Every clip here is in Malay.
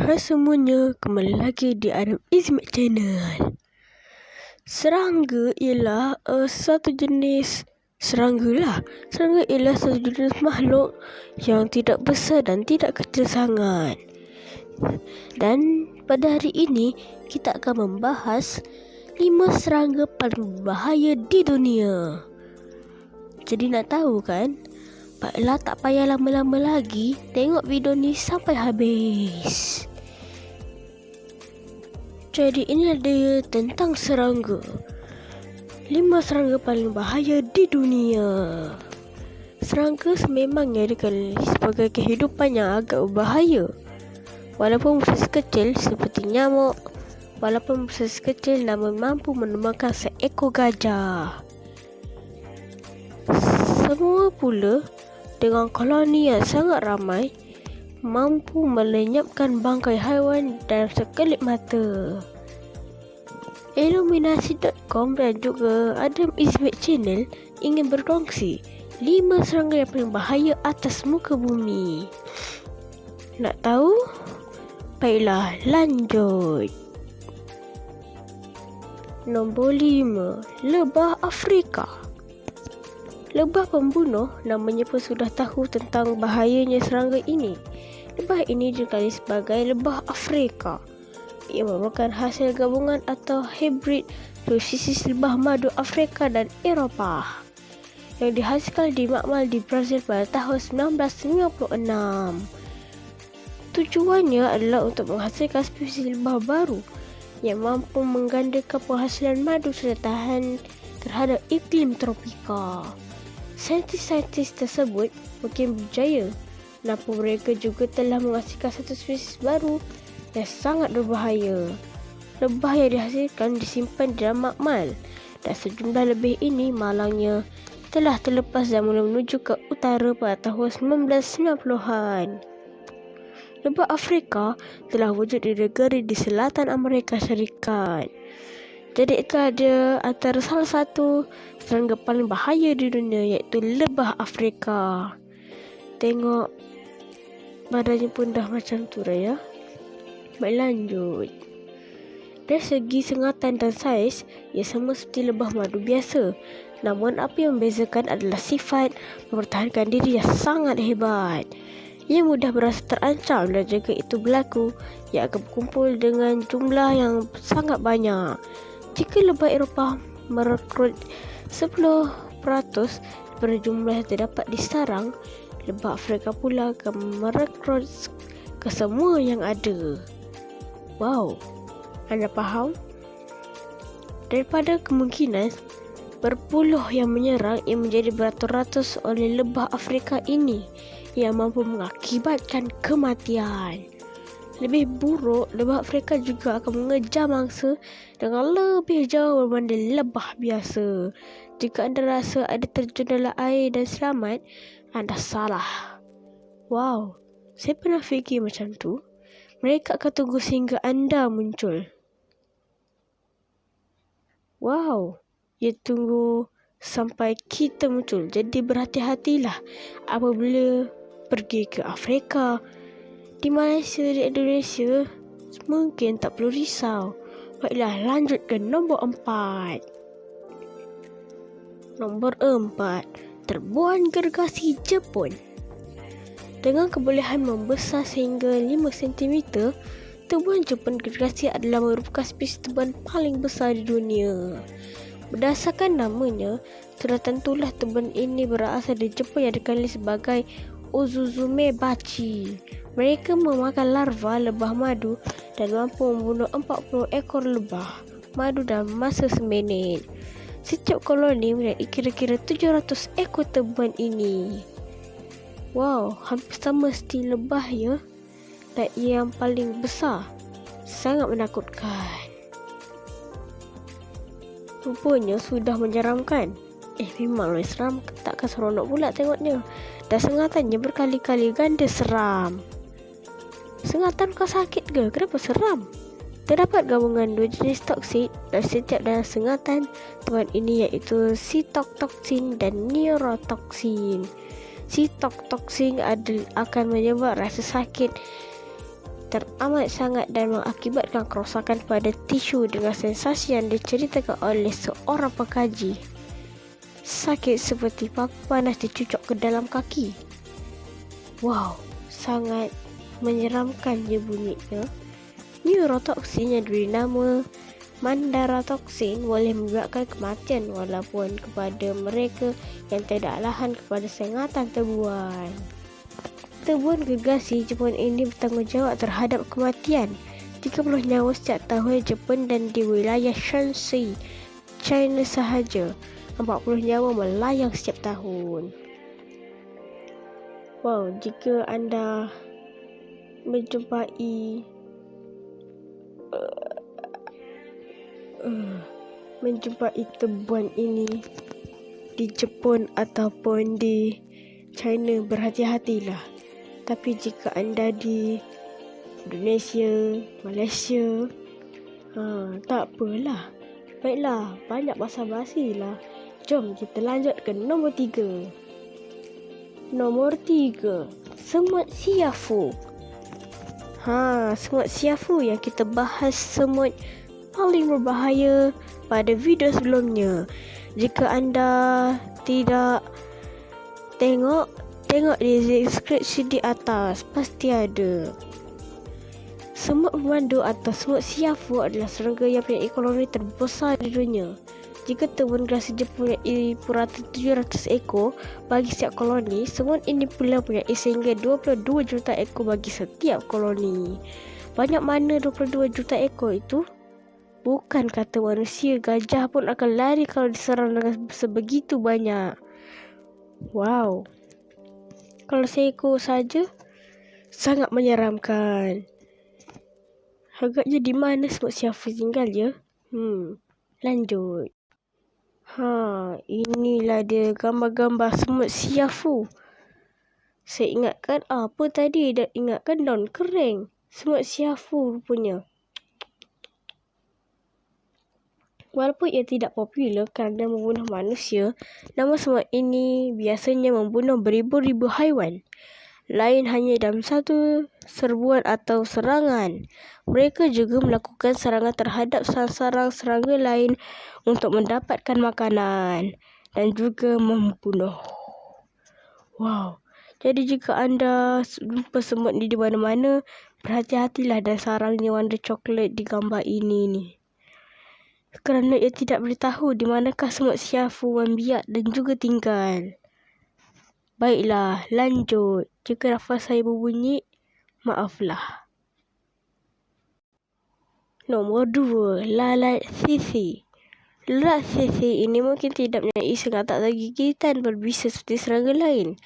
Hai semuanya, kembali lagi di Adam Izmet Channel. Serangga ialah satu jenis Serangga ialah satu jenis makhluk yang tidak besar dan tidak kecil sangat. Dan pada hari ini kita akan membahas 5 serangga paling berbahaya di dunia. Jadi nak tahu kan? Baiklah, tak payah lama-lama lagi, tengok video ni sampai habis. Jadi ini dia tentang serangga. 5 serangga paling bahaya di dunia. Serangga sememangnya dikenali sebagai kehidupan yang agak berbahaya. Walaupun bersaiz kecil seperti nyamuk, namun mampu menumbangkan seekor gajah. Semua pula dengan koloni yang sangat ramai, mampu melenyapkan bangkai haiwan dalam sekelip mata. Illuminasi.com dan juga Adam Izmet Channel ingin berkongsi 5 serangga yang paling bahaya atas muka bumi. Nak tahu? Baiklah, lanjut. Nombor 5, lebah Afrika. Lebah pembunuh, namanya pun sudah tahu tentang bahayanya serangga ini. Lebah ini dikenali sebagai lebah Afrika. Ia merupakan hasil gabungan atau hibrid spesies lebah madu Afrika dan Eropah yang dihasilkan di makmal di Brazil pada tahun 1956. Tujuannya adalah untuk menghasilkan spesies lebah baru yang mampu menggandakan penghasilan madu serta tahan terhadap iklim tropika. Saintis-saintis tersebut mungkin berjaya, namun mereka juga telah menghasilkan satu spesies baru yang sangat berbahaya. Lebah yang dihasilkan disimpan di dalam makmal, dan sejumlah lebih ini malangnya telah terlepas dan mula menuju ke utara pada tahun 1990-an. Lebah Afrika telah wujud di negara di selatan Amerika Syarikat. Jadi itu ada antara salah satu serangga paling bahaya di dunia, iaitu lebah Afrika. Tengok badannya pun dah macam tu dah ya. Baik, lanjut. Dari segi sengatan dan saiz, ia sama seperti lebah madu biasa. Namun apa yang membezakan adalah sifat mempertahankan diri yang sangat hebat. Ia mudah merasa terancam dan jika itu berlaku, ia akan berkumpul dengan jumlah yang sangat banyak. Jika lebah Eropah merekrut 10% daripada jumlah yang terdapat di sarang, lebah Afrika pula akan merekrut ke semua yang ada. Wow, anda faham? Daripada kemungkinan berpuluh yang menyerang, ia menjadi beratus-ratus oleh lebah Afrika ini yang mampu mengakibatkan kematian. Lebih buruk, lebah Afrika juga akan mengejar mangsa dengan lebih jauh berbanding lebah biasa. Jika anda rasa ada terjun dalam air dan selamat, anda salah. Wow, saya pernah fikir macam tu. Mereka akan tunggu sehingga anda muncul. Wow, ia tunggu sampai kita muncul. Jadi berhati-hatilah apabila pergi ke Afrika. Di Malaysia, di Indonesia, mungkin tak perlu risau. Baiklah, lanjut ke nombor 4. Nombor 4, terbuan gergasi Jepun. Dengan kebolehan membesar sehingga 5 cm, terbuan Jepun gergasi adalah merupakan spesies terbuan paling besar di dunia. Berdasarkan namanya, sudah tentulah terbuan ini berasal dari Jepun yang dikenali sebagai Uzuzume bachi. Mereka memakan larva lebah madu dan mampu membunuh 40 ekor lebah madu dalam masa seminit. Setiap koloni memiliki kira-kira 700 ekor terbuan ini. Wow, hampir sama seperti lebah ya. Dan ia yang paling besar. Sangat menakutkan. Rupanya sudah menyeramkan. Memanglah seram, takkan seronok pula tengoknya. Dan sengatannya berkali-kali ganda seram. Sengatan kau sakit ke? Kenapa seram? Terdapat gabungan 2 jenis toksin dan setiap dalam sengatan terbuan ini, iaitu sitoktoksin dan neurotoksin. Sitoktoksin akan menyebabkan rasa sakit teramat sangat dan mengakibatkan kerosakan pada tisu dengan sensasi yang diceritakan oleh seorang pengkaji. Sakit seperti paku panas dicucuk ke dalam kaki. Wow, sangat menyeramkan je bunyinya. Neurotoksin yang diberi nama mandaratoksin boleh menyebabkan kematian walaupun kepada mereka yang tidak alahan kepada sengatan tebuan. Tebuan gergasi Jepun ini bertanggungjawab terhadap kematian 30 nyawa setiap tahun di Jepun dan di wilayah Shaanxi, China sahaja 40 nyawa melayang setiap tahun. Wow, jika anda menjumpai tebuan ini di Jepun ataupun di China, berhati-hatilah. Tapi jika anda di Indonesia, Malaysia, tak apalah. Baiklah, banyak basa-basi lah. Jom kita lanjut ke nombor 3. Nombor 3, semut siafu. Semut siafu yang kita bahas semut paling berbahaya pada video sebelumnya. Jika anda tidak tengok di deskripsi di atas, pasti ada. Semut pemandu atau semut siafu adalah serangga yang mempunyai koloni terbesar di dunia. Jika tebuan gergasi Jepun mempunyai purata 700 ekor bagi setiap koloni, semut ini pula mempunyai sehingga 22 juta ekor bagi setiap koloni. Banyak mana 22 juta ekor itu? Bukan kata manusia, gajah pun akan lari kalau diserang dengan sebegitu banyak. Wow. Kalau seekor saja, sangat menyeramkan. Agaknya di mana semut siafu tinggal ya? Lanjut. Inilah dia gambar-gambar semut siafu. Saya ingatkan apa tadi? Dah ingatkan daun kering. Semut siafu rupanya. Walaupun ia tidak popular kerana membunuh manusia, namun semut ini biasanya membunuh beribu-ribu haiwan lain hanya dalam satu serbuan atau serangan. Mereka juga melakukan serangan terhadap sarang serangga lain untuk mendapatkan makanan dan juga membunuh. Wow. Jadi jika anda jumpa semut ni di mana-mana, berhati-hatilah dan sarangnya warna coklat di gambar ini ni. Kerana ia tidak beritahu di manakah semut siafu membiak dan juga tinggal. Baiklah, lanjut. Jika nafas saya berbunyi, maaflah. Nombor 2, lalat sisi. Lalat sisi ini mungkin tidak mempunyai sengat atau gigitan berbisa seperti serangga lain.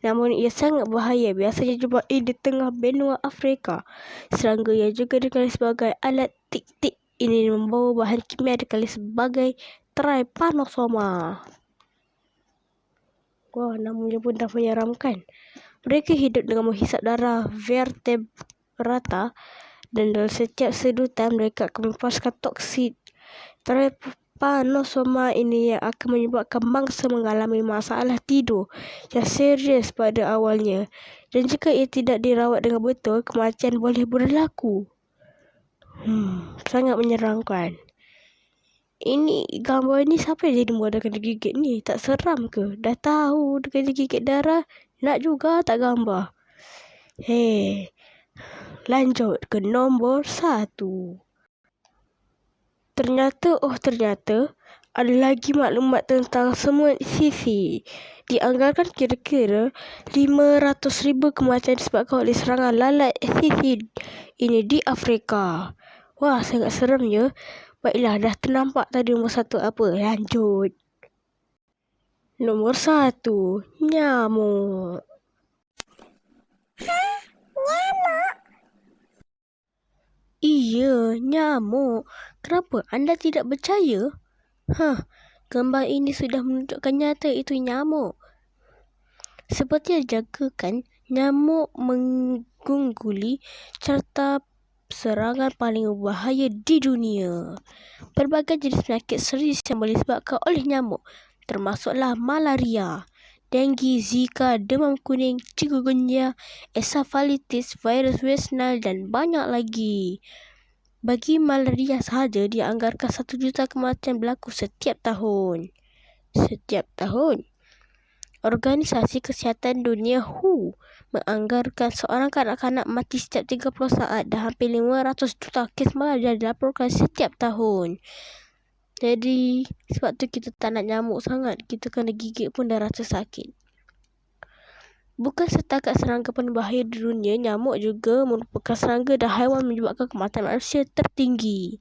Namun ia sangat bahaya. Biasanya dijumpai di tengah benua Afrika. Serangga yang juga dikenali sebagai alat tik-tik ini membawa bahan kimia dikenali sebagai trypanosoma. Wah, namanya pun dah menyeramkan. Mereka hidup dengan menghisap darah vertebrata dan dalam setiap sedutan mereka akan melepaskan toksin. Trypanosoma ini yang akan menyebabkan mangsa mengalami masalah tidur yang serius pada awalnya. Dan jika ia tidak dirawat dengan betul, kematian boleh berlaku. Sangat menyeramkan. Ini gambar ni siapa yang jadi modal kena gigit ni? Tak seram ke? Dah tahu dia kena gigit darah, nak juga tak gambar. Lanjut ke nombor 1. Ternyata ada lagi maklumat tentang semut sisi. Dianggarkan kira-kira 500,000 kematian disebabkan oleh serangan lalat sisi ini di Afrika. Wah, sangat seram ya. Baiklah, dah ternampak tadi nombor 1 apa. Lanjut. Nombor 1, nyamuk. Nyamuk? Iya, nyamuk. Kenapa anda tidak percaya? Gambar ini sudah menunjukkan nyata itu nyamuk. Seperti yang dijangkakan, nyamuk mengungguli carta serangan paling berbahaya di dunia. Berbagai jenis penyakit serius yang boleh disebabkan oleh nyamuk, termasuklah malaria, denggi, zika, demam kuning, chikungunya, encephalitis, virus West Nile dan banyak lagi. Bagi malaria sahaja dianggarkan 1 juta kematian berlaku setiap tahun. Organisasi Kesihatan Dunia WHO menganggarkan seorang kanak-kanak mati setiap 30 saat dan hampir 500 juta kes malaria dilaporkan setiap tahun. Jadi sebab tu kita tak nak nyamuk sangat. Kita kena gigit pun dah rasa sakit. Bukan setakat serangga paling bahaya di dunia, nyamuk juga merupakan serangga dan haiwan menyebabkan kematian manusia tertinggi.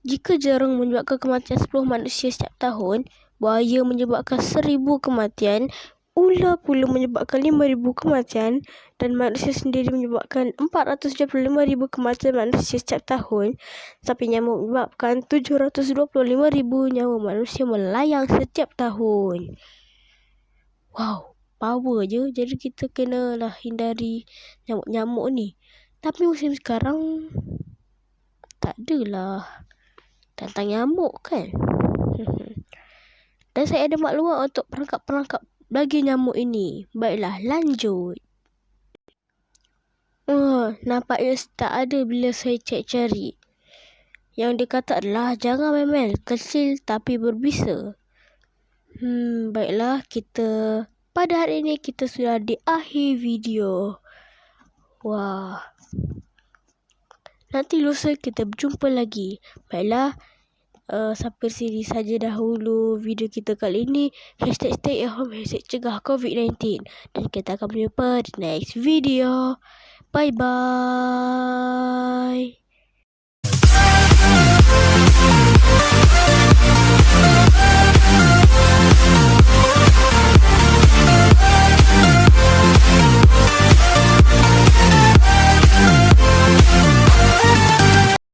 Jika jarang menyebabkan kematian 10 manusia setiap tahun, buaya menyebabkan 1000 kematian, ular pula menyebabkan 5000 kematian dan manusia sendiri menyebabkan 475,000 kematian manusia setiap tahun. Tapi nyamuk menyebabkan 725,000 nyawa manusia melayang setiap tahun. Wow, power je. Jadi kita kenalah hindari nyamuk-nyamuk ni. Tapi musim sekarang tak adalah tentang nyamuk kan. Dan saya ada maklumat untuk perangkap-perangkap bagi nyamuk ini. Baiklah, lanjut. Nampaknya tak ada bila saya cari. Yang dia kata adalah jangan memel, kecil tapi berbisa. Baiklah, pada hari ini kita sudah di akhir video. Wah. Nanti lusa kita berjumpa lagi. Baiklah. Sampai sini saja dahulu video kita kali ini. #stay at home, #cegah COVID-19. Dan kita akan berjumpa di next video. Bye bye.